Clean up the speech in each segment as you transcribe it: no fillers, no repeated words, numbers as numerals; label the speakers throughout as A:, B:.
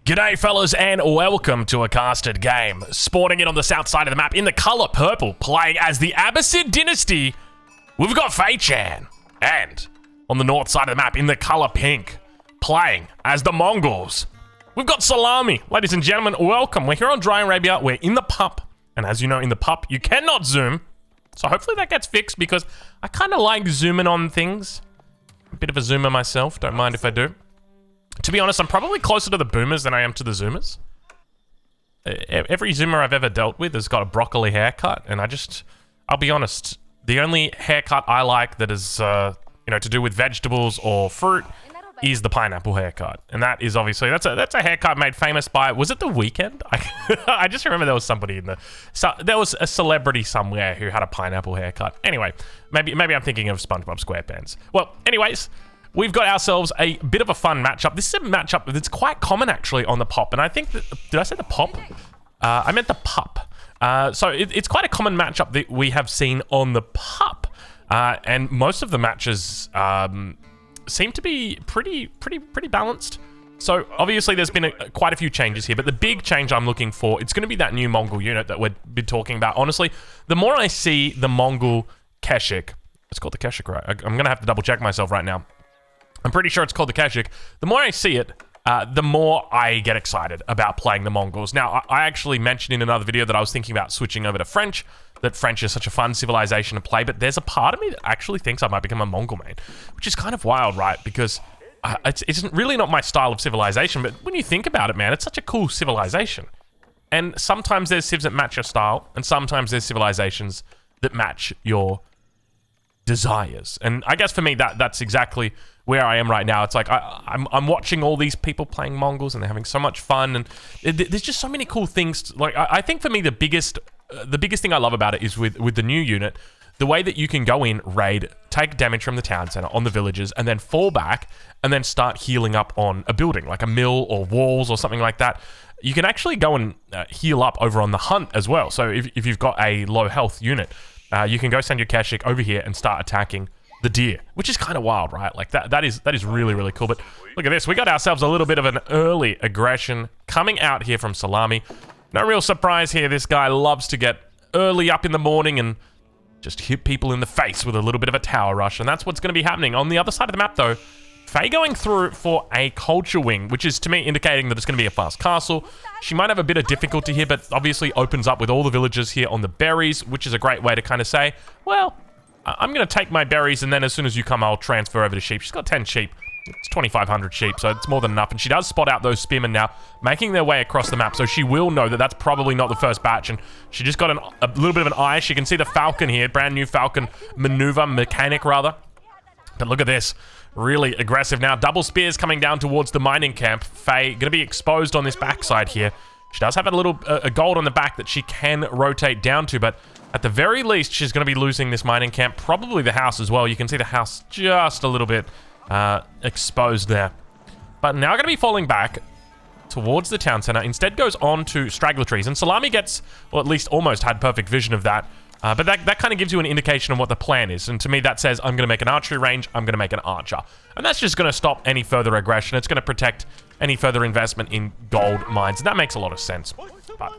A: G'day fellas and welcome to a casted game. Sporting in on the south side of the map in the colour purple, playing as the Abbasid dynasty, we've got Fei-Chan. And on the north side of the map in the colour pink, playing as the Mongols, we've got Salami. Ladies and gentlemen, welcome. We're here on Dry Arabia, we're in the pup. And as you know, in the pup, you cannot zoom. So hopefully that gets fixed because I kind of like zooming on things. A bit of a zoomer myself, don't mind if I do. To be honest, I'm probably closer to the boomers than I am to the zoomers. Every zoomer I've ever dealt with has got a broccoli haircut, and I'll be honest, the only haircut I like that is, to do with vegetables or fruit is the pineapple haircut. And that is obviously, that's a haircut made famous by, was it The Weeknd? I just remember there was somebody there was a celebrity somewhere who had a pineapple haircut. Anyway, maybe I'm thinking of SpongeBob SquarePants. Well, anyways, we've got ourselves a bit of a fun matchup. This is a matchup that's quite common actually on the pop, and I think that, did I say the pop? I meant the pup. So it's quite a common matchup that we have seen on the pup, and most of the matches seem to be pretty balanced. So obviously there's been quite a few changes here, but the big change I'm looking for, it's going to be that new Mongol unit that we've been talking about. Honestly, the more I see the Mongol Keshik, it's called the Keshik, right? I'm going to have to double check myself right now. I'm pretty sure it's called the Keshik. The more I see it, the more I get excited about playing the Mongols. Now, I actually mentioned in another video that I was thinking about switching over to French, that French is such a fun civilization to play, but there's a part of me that actually thinks I might become a Mongol main, which is kind of wild, right? Because it's really not my style of civilization, but when you think about it, man, it's such a cool civilization. And sometimes there's civs that match your style, and sometimes there's civilizations that match your desires. And I guess for me, that's exactly where I am right now. It's like I'm watching all these people playing Mongols and they're having so much fun, and there's just so many cool things. Like I think for me the biggest thing I love about it is with the new unit, the way that you can go in, raid, take damage from the town center on the villages, and then fall back and then start healing up on a building like a mill or walls or something like that. You can actually go and heal up over on the hunt as well. So if you've got a low health unit, you can go send your Keshik over here and start attacking the deer, which is kind of wild, right? Like that is really, really cool. But look at this. We got ourselves a little bit of an early aggression coming out here from Salami. No real surprise here. This guy loves to get early up in the morning and just hit people in the face with a little bit of a tower rush. And that's what's going to be happening. On the other side of the map, though, Fei going through for a culture wing, which is to me indicating that it's going to be a fast castle. She might have a bit of difficulty here, but obviously opens up with all the villagers here on the berries, which is a great way to kind of say, well, I'm going to take my berries, and then as soon as you come, I'll transfer over to sheep. She's got 10 sheep. It's 2,500 sheep, so it's more than enough. And she does spot out those spearmen now, making their way across the map. So she will know that that's probably not the first batch. And she just got a little bit of an eye. She can see the falcon here, brand new falcon mechanic rather. But look at this. Really aggressive now. Double spears coming down towards the mining camp. Fei going to be exposed on this backside here. She does have a little gold on the back that she can rotate down to, but at the very least, she's going to be losing this mining camp. Probably the house as well. You can see the house just a little bit exposed there. But now going to be falling back towards the town center. Instead goes on to straggler trees. And Salami gets, or at least almost had perfect vision of that. But that kind of gives you an indication of what the plan is. And to me, that says, I'm going to make an archery range. I'm going to make an archer. And that's just going to stop any further aggression. It's going to protect any further investment in gold mines. And that makes a lot of sense. But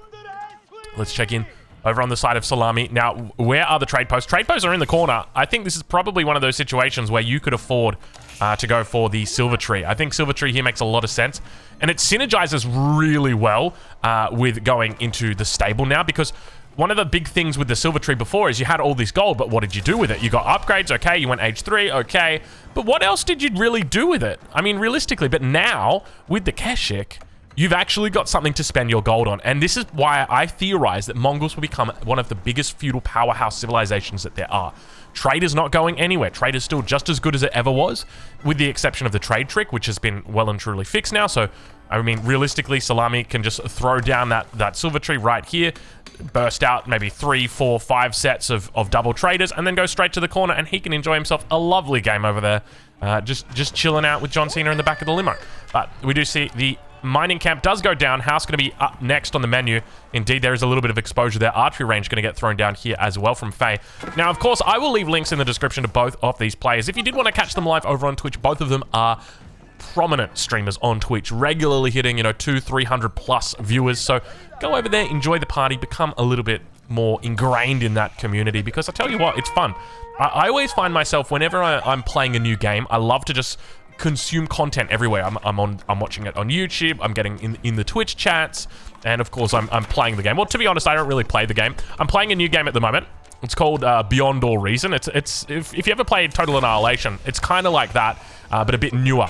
A: let's check in over on the side of Salami. Now, where are the trade posts? Trade posts are in the corner. I think this is probably one of those situations where you could afford to go for the silver tree. I think silver tree here makes a lot of sense. And it synergizes really well with going into the stable now, because one of the big things with the silver tree before is you had all this gold, but what did you do with it? You got upgrades, okay, you went age 3, okay, but what else did you really do with it? I mean, realistically, but now, with the Keshik, you've actually got something to spend your gold on. And this is why I theorize that Mongols will become one of the biggest feudal powerhouse civilizations that there are. Trade is not going anywhere. Trade is still just as good as it ever was, with the exception of the trade trick, which has been well and truly fixed now. So, I mean, realistically, Salami can just throw down that silver tree right here, burst out maybe 3, 4, 5 sets of double traders, and then go straight to the corner, and he can enjoy himself a lovely game over there, just chilling out with John Cena in the back of the limo. But we do see the mining camp does go down. House going to be up next on the menu. Indeed, there is a little bit of exposure there. Archery range going to get thrown down here as well from Fei. Now, of course, I will leave links in the description to both of these players. If you did want to catch them live over on Twitch, both of them are prominent streamers on Twitch, regularly hitting, you know, 200-300 plus viewers. So go over there, enjoy the party, become a little bit more ingrained in that community, because I tell you what, it's fun. I always find myself, whenever I'm playing a new game, I love to just consume content everywhere. I'm watching it on YouTube, I'm getting in the Twitch chats, and of course I'm playing the game. Well, to be honest, I don't really play the game. I'm playing a new game at the moment. It's called Beyond All Reason. It's if you ever played Total Annihilation, it's kind of like that, but a bit newer.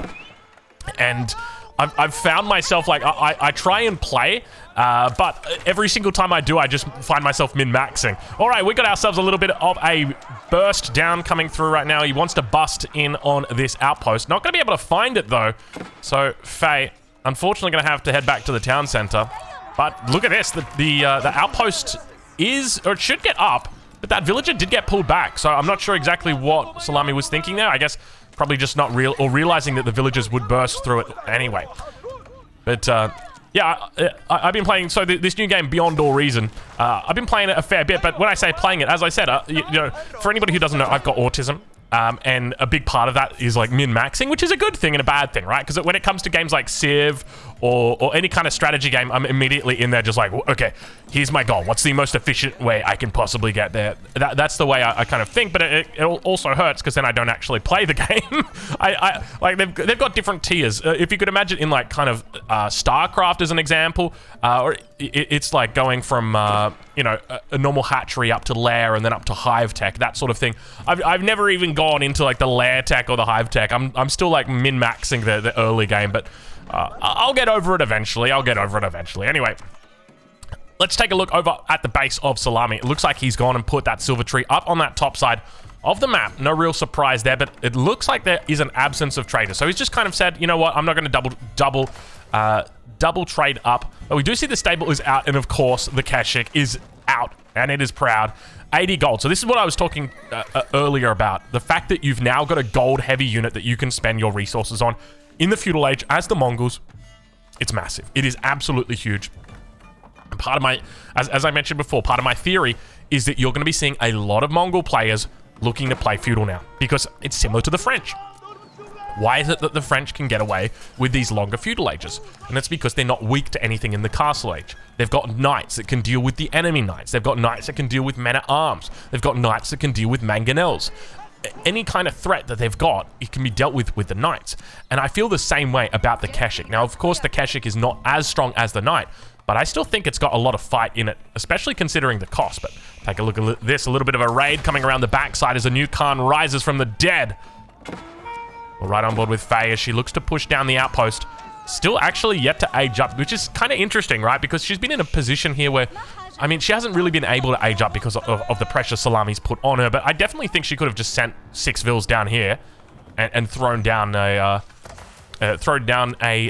A: And I've found myself, like, I try and play, but every single time I do, I just find myself min-maxing. All right, we got ourselves a little bit of a burst down coming through right now. He wants to bust in on this outpost. Not going to be able to find it, though. So, Faye, unfortunately going to have to head back to the town center. But look at this. The outpost is, or it should get up, but that villager did get pulled back. So I'm not sure exactly what Salami was thinking there. I guess probably just not realizing that the villagers would burst through it anyway. But yeah, I've been playing, so this new game, Beyond All Reason, I've been playing it a fair bit, but when I say playing it, as I said, you know, for anybody who doesn't know, I've got autism, and a big part of that is like min-maxing, which is a good thing and a bad thing, right? Because when it comes to games like Civ or any kind of strategy game, I'm immediately in there just like, okay, here's my goal. What's the most efficient way I can possibly get there? That's the way I kind of think, but it also hurts because then I don't actually play the game. Like they've got different tiers. If you could imagine in like kind of StarCraft as an example, or it's like going from you know, a normal hatchery up to lair and then up to hive tech, that sort of thing. I've never even gone into like the lair tech or the hive tech. I'm still like min-maxing the early game, but I'll get over it eventually. Anyway, let's take a look over at the base of Salami. It looks like he's gone and put that silver tree up on that top side of the map. No real surprise there, but it looks like there is an absence of traders. So he's just kind of said, you know what, I'm not going to double trade up. But we do see the stable is out, and of course the Keshik is out, and it is proud. 80 gold. So this is what I was talking earlier about. The fact that you've now got a gold heavy unit that you can spend your resources on in the feudal age as the Mongols. It's massive. It is absolutely huge. And part of my, as I mentioned before, part of my theory is that you're going to be seeing a lot of Mongol players looking to play feudal now, because it's similar to the French. Why is it that the French can get away with these longer feudal ages? And it's because they're not weak to anything in the castle age. They've got knights that can deal with the enemy knights. They've got knights that can deal with men-at-arms. They've got knights that can deal with mangonels. Any kind of threat that they've got, it can be dealt with the knights. And I feel the same way about the Keshik. Now, of course, the Keshik is not as strong as the knight, but I still think it's got a lot of fight in it, especially considering the cost. But take a look at this, a little bit of a raid coming around the backside as a new Khan rises from the dead. We're right on board with Faye as she looks to push down the outpost. Still actually yet to age up, which is kind of interesting, right? Because she's been in a position here where, I mean, she hasn't really been able to age up because of the pressure Salami's put on her, but I definitely think she could have just sent 6 vills down here and thrown down a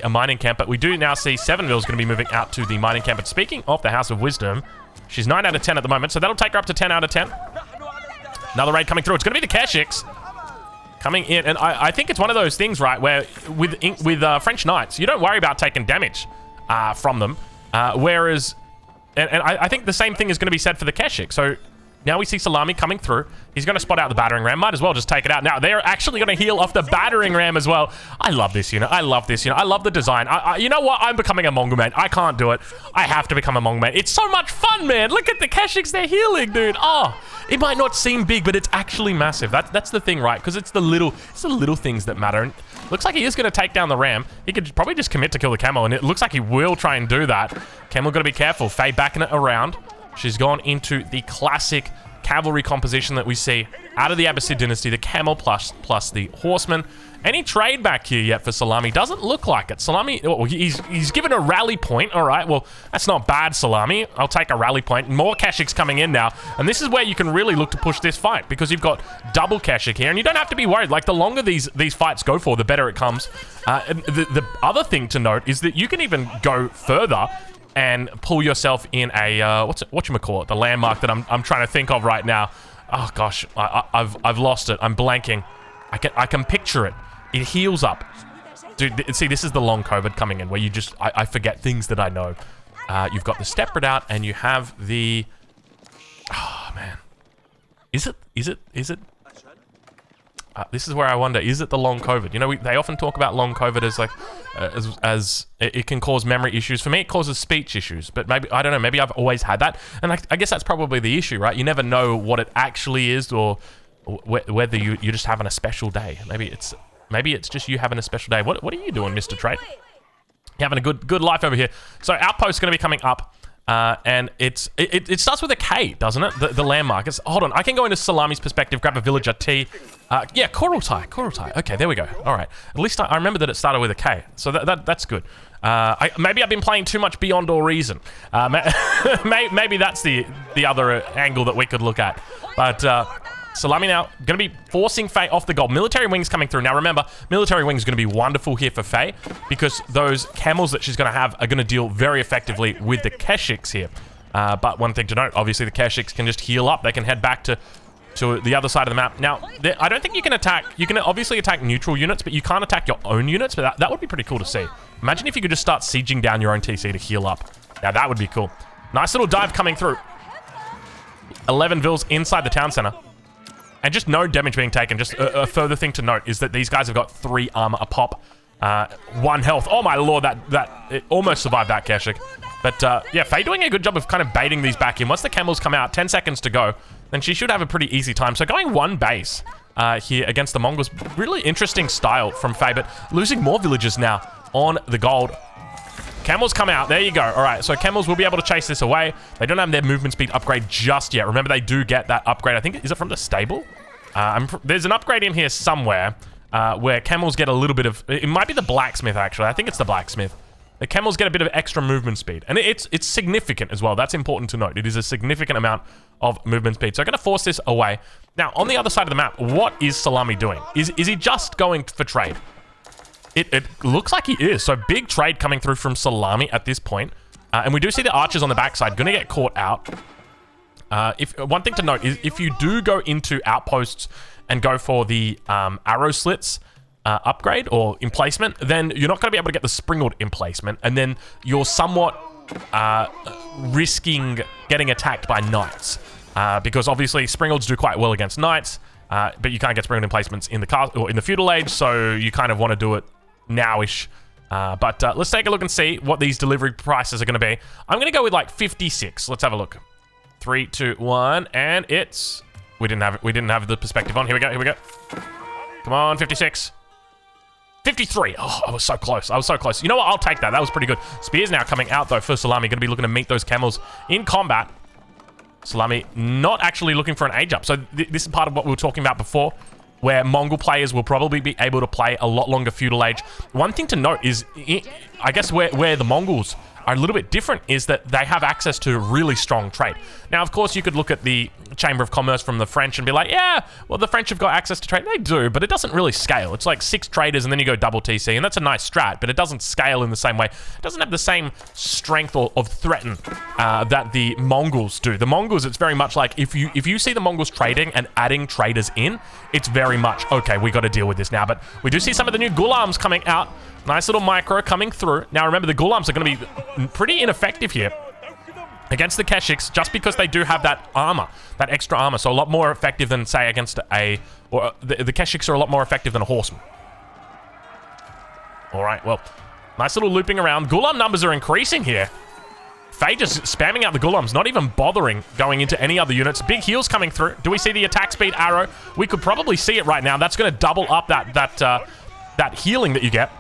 A: mining camp. But we do now see 7 vills going to be moving out to the mining camp. But speaking of the House of Wisdom, she's 9 out of 10 at the moment, so that'll take her up to 10 out of 10. Another raid coming through. It's going to be the Keshiks coming in, and I think it's one of those things, right, where with French knights, you don't worry about taking damage from them, whereas, and I think the same thing is going to be said for the Keshik. So now we see Salami coming through. He's going to spot out the battering ram. Might as well just take it out. Now, they're actually going to heal off the battering ram as well. I love this unit. I love the design. You know what? I'm becoming a Mongol man. I can't do it. I have to become a Mongol man. It's so much fun, man. Look at the Keshiks. They're healing, dude. Oh, it might not seem big, but it's actually massive. That's the thing, right? Because it's the little things that matter. And looks like he is going to take down the ram. He could probably just commit to kill the camel, and it looks like he will try and do that. Camel got to be careful. Faye backing it around. She's gone into the classic cavalry composition that we see out of the Abbasid dynasty, the camel plus the horseman. Any trade back here yet for Salami? Doesn't look like it. Salami, well, he's given a rally point. All right, well, that's not bad, Salami. I'll take a rally point. More Keshiks coming in now, and this is where you can really look to push this fight, because you've got double Keshik here, and you don't have to be worried. Like, the longer these fights go for, the better it comes. And the other thing to note is that you can even go further and pull yourself in a whatchamacallit, the landmark that I'm trying to think of right now. Oh gosh, I've lost it. I'm blanking. I can picture it. It heals up, dude. See, this is the long COVID coming in, where you just I forget things that I know. You've got the step redoubt, and you have the, oh man, is it? this is where I wonder, is it the long COVID? You know, they often talk about long COVID as like, as it can cause memory issues. For me, it causes speech issues, but maybe, I don't know, maybe I've always had that. And I guess that's probably the issue, right? You never know what it actually is, or whether you're just having a special day. Maybe it's just you having a special day. What are you doing, Mr. Trade? You're having a good life over here. So Outpost's going to be coming up. And it starts with a K, doesn't it? The landmark. Hold on, I can go into Salami's perspective, grab a villager T. Yeah, Korotai. Okay, there we go. All right. At least I remember that it started with a K, so that's good. Maybe I've been playing too much Beyond All Reason. Maybe that's the other angle that we could look at. But Salami now going to be forcing Faye off the gold. Military Wings coming through. Now remember, Military Wings is going to be wonderful here for Faye because those camels that she's going to have are going to deal very effectively with the Keshiks here. But one thing to note, obviously the Keshiks can just heal up. They can head back to the other side of the map. Now, I don't think you can attack. You can obviously attack neutral units, but you can't attack your own units. But that would be pretty cool to see. Imagine if you could just start sieging down your own TC to heal up. Now that would be cool. Nice little dive coming through. 11 vills inside the town center. And just no damage being taken. Just a further thing to note is that these guys have got 3 armor a pop. 1 health. Oh my lord, it almost survived that Keshik. But yeah, Faye doing a good job of kind of baiting these back in. Once the camels come out, 10 seconds to go, then she should have a pretty easy time. So going 1 base here against the Mongols. Really interesting style from Faye, but losing more villagers now on the gold. Camels come out. There you go. All right, so camels will be able to chase this away. They don't have their movement speed upgrade just yet. Remember, they do get that upgrade. I think, is it from the stable? There's an upgrade in here somewhere where camels get a little bit of... It might be the blacksmith, actually. I think it's the blacksmith. The camels get a bit of extra movement speed. And it's significant as well. That's important to note. It is a significant amount of movement speed. So I'm going to force this away. Now, on the other side of the map, what is Salami doing? Is he just going for trade? It looks like he is. So big trade coming through from Salami at this point. And we do see the archers on the backside going to get caught out. One thing to note is if you do go into outposts and go for the arrow slits upgrade or emplacement, then you're not going to be able to get the springald emplacement. And then you're somewhat risking getting attacked by knights. Because obviously springalds do quite well against knights. But you can't get springald emplacements in the castle or in the feudal age. So you kind of want to do it nowish. But let's take a look and see what these delivery prices are going to be. I'm going to go with like 56. Let's have a look. 3, 2, 1, and it's... We didn't have the perspective on. Here we go. Come on, 56. 53. Oh, I was so close. You know what? I'll take that. That was pretty good. Spears now coming out, though, for Salami. Going to be looking to meet those camels in combat. Salami not actually looking for an age up. So this is part of what we were talking about before, where Mongol players will probably be able to play a lot longer feudal age. One thing to note is, I guess where the Mongols are a little bit different is that they have access to really strong trade. Now, of course, you could look at the Chamber of Commerce from the French and be like, yeah, well, the French have got access to trade. They do, but it doesn't really scale. It's like 6 traders and then you go double TC, and that's a nice strat, but it doesn't scale in the same way. It doesn't have the same strength of threaten that the Mongols do. The Mongols, it's very much like if you see the Mongols trading and adding traders in, it's very much, okay, we got to deal with this now. But we do see some of the new Gulams coming out. Nice little micro coming through. Now, remember, the Gulams are going to be pretty ineffective here against the Keshiks just because they do have that armor, that extra armor. So a lot more effective than, say, against the Keshiks are a lot more effective than a horseman. All right, well, nice little looping around. Gulam numbers are increasing here. Faye just spamming out the Gulams, not even bothering going into any other units. Big heals coming through. Do we see the attack speed arrow? We could probably see it right now. That's going to double up that healing that you get.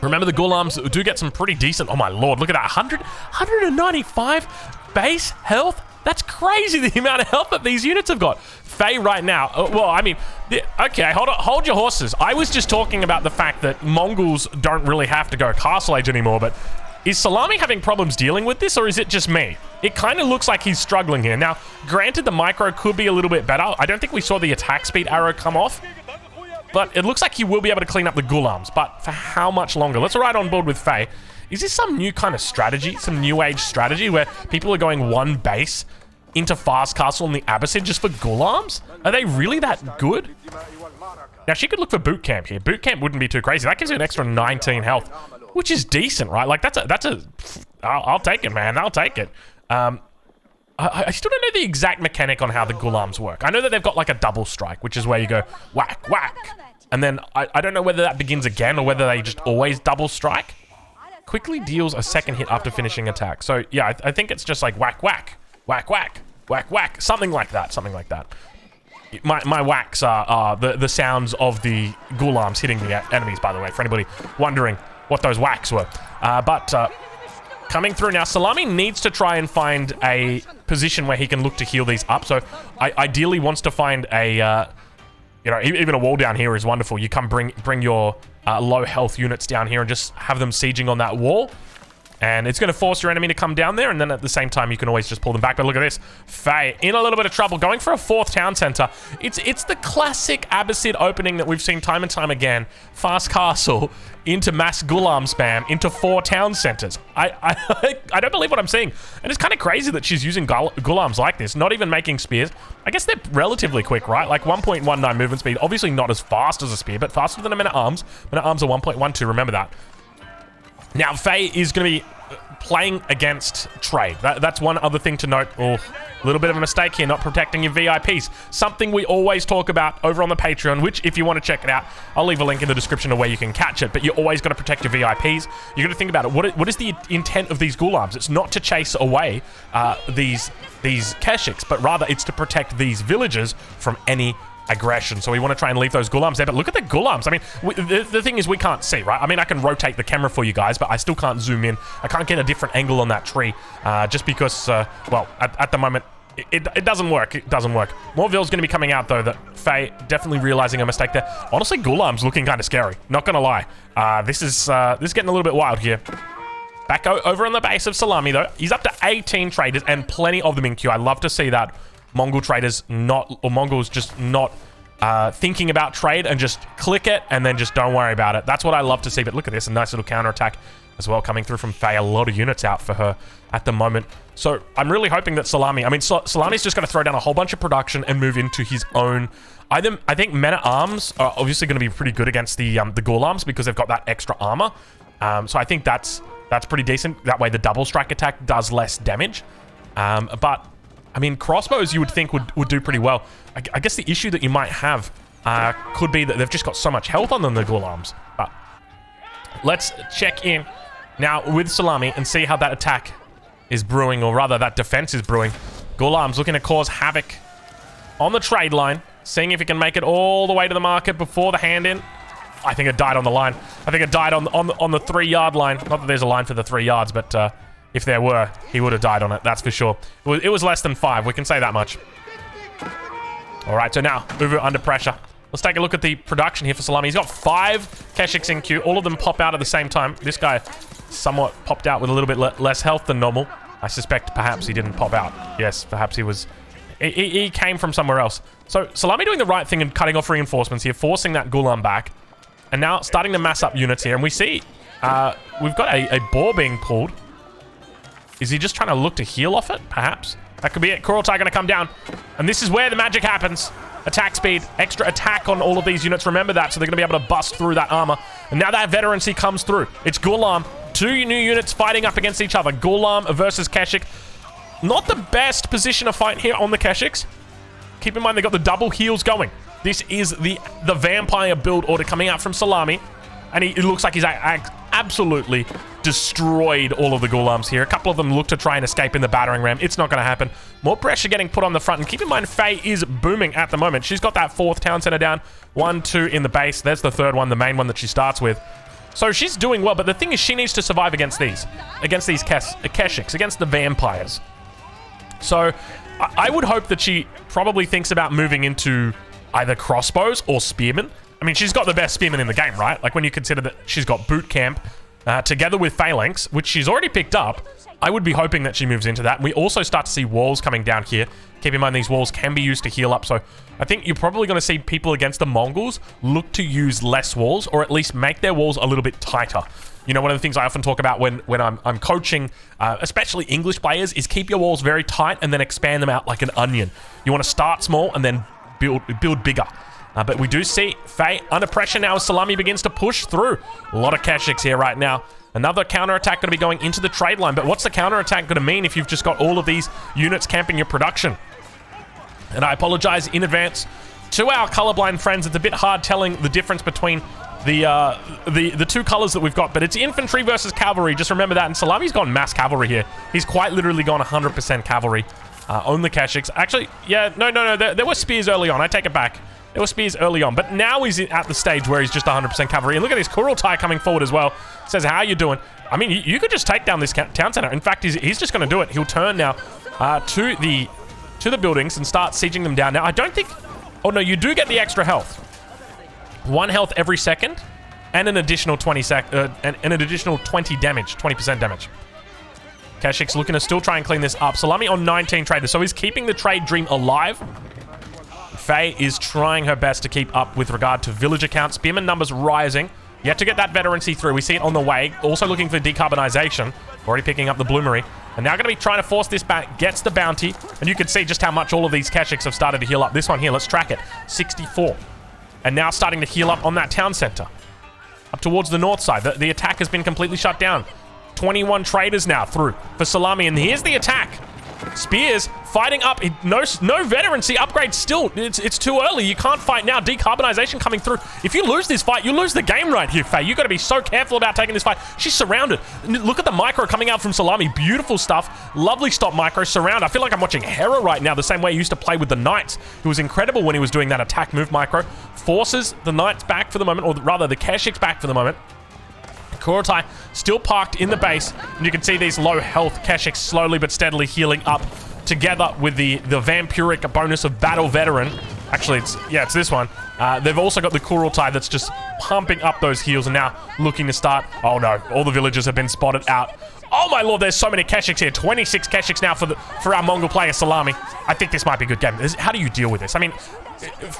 A: Remember, the Gulams do get some pretty decent... Oh, my lord. Look at that. 195 base health? That's crazy, the amount of health that these units have got. Faye right now... well, I mean... okay, hold your horses. I was just talking about the fact that Mongols don't really have to go Castle Age anymore, but... Is Salami having problems dealing with this, or is it just me? It kind of looks like he's struggling here. Now, granted, the micro could be a little bit better. I don't think we saw the attack speed arrow come off. But it looks like he will be able to clean up the Gulams. But for how much longer? Let's ride on board with Faye. Is this some new kind of strategy? Some new age strategy where people are going 1 base into Fast Castle and the Abbasid just for Gulams? Are they really that good? Now, she could look for Boot Camp here. Boot Camp wouldn't be too crazy. That gives you an extra 19 health, which is decent, right? Like, I'll take it, man. I'll take it. I still don't know the exact mechanic on how the Ghulams work. I know that they've got like a double strike, which is where you go whack, whack. And then I don't know whether that begins again or whether they just always double strike. Quickly deals a second hit after finishing attack. So yeah, I think it's just like whack, whack, whack, whack, whack, whack. Something like that, something like that. My whacks are the sounds of the Ghulams hitting the enemies, by the way, for anybody wondering what those whacks were. Coming through now, Salami needs to try and find a position where he can look to heal these up. So, ideally wants to find a, you know, even a wall down here is wonderful. You come bring your low health units down here and just have them sieging on that wall. And it's going to force your enemy to come down there, and then at the same time, you can always just pull them back. But look at this. Faye in a little bit of trouble, going for a 4th town center. It's the classic Abbasid opening that we've seen time and time again. Fast castle into mass Ghulam spam into 4 town centers. I don't believe what I'm seeing. And it's kind of crazy that she's using Ghulams like this, not even making spears. I guess they're relatively quick, right? Like 1.19 movement speed. Obviously not as fast as a spear, but faster than a men-at-arms. Men-at-arms are 1.12, remember that. Now, Faye is going to be playing against trade. That's one other thing to note. Oh, a little bit of a mistake here, not protecting your VIPs. Something we always talk about over on the Patreon, which, if you want to check it out, I'll leave a link in the description of where you can catch it, but you're always going to protect your VIPs. You're going to think about it. What is the intent of these Ghulams? It's not to chase away these Keshiks, but rather it's to protect these villagers from any aggression. So we want to try and leave those Ghulams there, but look at the Ghulams. I mean, the thing is we can't see, right? I mean, I can rotate the camera for you guys, but I still can't zoom in. I can't get a different angle on that tree, just because, well, at the moment, it doesn't work. It doesn't work. More Vill's going to be coming out, though, that Faye definitely realizing a mistake there. Honestly, Ghulam's looking kind of scary. Not going to lie. This is getting a little bit wild here. Back over on the base of Salami, though. He's up to 18 traders and plenty of them in queue. I love to see that. Mongol traders Mongols just not thinking about trade and just click it and then just don't worry about it. That's what I love to see. But look at this, a nice little counterattack as well coming through from Faye. A lot of units out for her at the moment. So I'm really hoping that Salami's just going to throw down a whole bunch of production and move into his own. I think men-at-arms are obviously going to be pretty good against the Ghulams because they've got that extra armor. So I think that's pretty decent. That way the double strike attack does less damage. But I mean, crossbows you would think would do pretty well. I guess the issue that you might have could be that they've just got so much health on them, the Ghulams. But let's check in now with Salami and see how that attack is brewing, or rather that defense is brewing. Ghulams looking to cause havoc on the trade line, seeing if he can make it all the way to the market before the hand in. I think it died on the line. I think it died on the 3-yard line. Not that there's a line for the 3 yards, but if there were, he would have died on it, that's for sure. It was less than 5, we can say that much. Alright, so now, Uvu under pressure. Let's take a look at the production here for Salami. He's got 5 Keshiks in queue. All of them pop out at the same time. This guy somewhat popped out with a little bit less health than normal. I suspect perhaps he didn't pop out. Yes, perhaps he was... He came from somewhere else. So, Salami doing the right thing and cutting off reinforcements here, forcing that Ghulam back. And now starting to mass up units here. And we see we've got a boar being pulled. Is he just trying to look to heal off it? Perhaps. That could be it. Kurultai going to come down. And this is where the magic happens. Attack speed. Extra attack on all of these units. Remember that. So they're going to be able to bust through that armor. And now that veterancy comes through. It's Ghulam. 2 new units fighting up against each other. Ghulam versus Keshik. Not the best position to fight here on the Keshiks. Keep in mind they got the double heals going. This is the vampire build order coming out from Salami. And it looks like he's absolutely destroyed all of the Ghulams here. A couple of them look to try and escape in the battering ram. It's not going to happen. More pressure getting put on the front. And keep in mind, Faye is booming at the moment. She's got that 4th town center down. 1, 2 in the base. There's the 3rd one, the main one that she starts with. So she's doing well. But the thing is, she needs to survive against these. Against these Keshiks. Against the vampires. So I would hope that she probably thinks about moving into either crossbows or spearmen. I mean, she's got the best spearmen in the game, right? Like, when you consider that she's got boot camp together with phalanx, which she's already picked up, I would be hoping that she moves into that. And we also start to see walls coming down here. Keep in mind, these walls can be used to heal up. So I think you're probably going to see people against the Mongols look to use less walls, or at least make their walls a little bit tighter. You know, one of the things I often talk about when I'm coaching, especially English players, is keep your walls very tight and then expand them out like an onion. You want to start small and then build bigger. But we do see Faye under pressure now as Salami begins to push through. A lot of Keshiks here right now. Another counterattack going to be going into the trade line. But what's the counterattack going to mean if you've just got all of these units camping your production? And I apologize in advance to our colorblind friends. It's a bit hard telling the difference between the two colors that we've got, but it's infantry versus cavalry. Just remember that. And Salami's gone mass cavalry here. He's quite literally gone 100% cavalry on the Keshiks. Actually, yeah, no. There were spears early on. I take it back. There were spears early on, but now he's at the stage where he's just 100% cavalry. And look at this Kurultai coming forward as well. Says, how you doing? I mean, you could just take down this town center. In fact, he's just going to do it. He'll turn now to the buildings and start sieging them down. Now, I don't think... Oh, no, you do get the extra health. 1 health every second, and an additional 20 damage, 20% damage. Keshik's looking to still try and clean this up. Salami on 19 traders, so he's keeping the trade dream alive. Faye is trying her best to keep up with regard to villager count. Spearman numbers rising. Yet to get that veterancy through. We see it on the way. Also looking for decarbonization. Already picking up the bloomery. And now going to be trying to force this back. Gets the bounty. And you can see just how much all of these Keshiks have started to heal up. This one here, let's track it. 64. And now starting to heal up on that town center. Up towards the north side. The attack has been completely shut down. 21 traders now through for Salami. And here's the attack. Spears fighting up. No veterancy upgrade still. It's too early. You can't fight now. Decarbonization coming through. If you lose this fight, you lose the game right here, Faye. You've got to be so careful about taking this fight. She's surrounded. Look at the micro coming out from Salami. Beautiful stuff. Lovely stop micro. Surround. I feel like I'm watching Hera right now, the same way he used to play with the Knights. It was incredible when he was doing that attack move micro. Forces the Knights back for the moment, or rather the Keshiks back for the moment. Kurultai still parked in the base, and you can see these low health Keshiks slowly but steadily healing up together with the vampiric bonus of Battle Veteran. Actually, it's this one. They've also got the Kurultai that's just pumping up those heals and now looking to start. Oh no, all the villagers have been spotted out. Oh my lord, there's so many Keshiks here. 26 Keshiks now for our Mongol player, Salami. I think this might be a good game. How do you deal with this? I mean,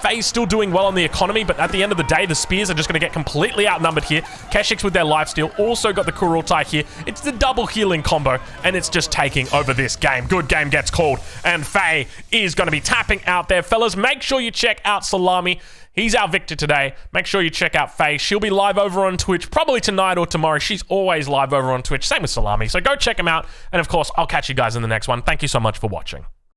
A: Faye's still doing well on the economy, but at the end of the day, the spears are just going to get completely outnumbered here. Keshiks with their lifesteal, also got the Kurultai here. It's the double healing combo, and it's just taking over this game. Good game gets called, and Faye is going to be tapping out there. Fellas, make sure you check out Salami. He's our victor today. Make sure you check out Faye. She'll be live over on Twitch probably tonight or tomorrow. She's always live over on Twitch. Same with Salami. So go check him out. And of course, I'll catch you guys in the next one. Thank you so much for watching.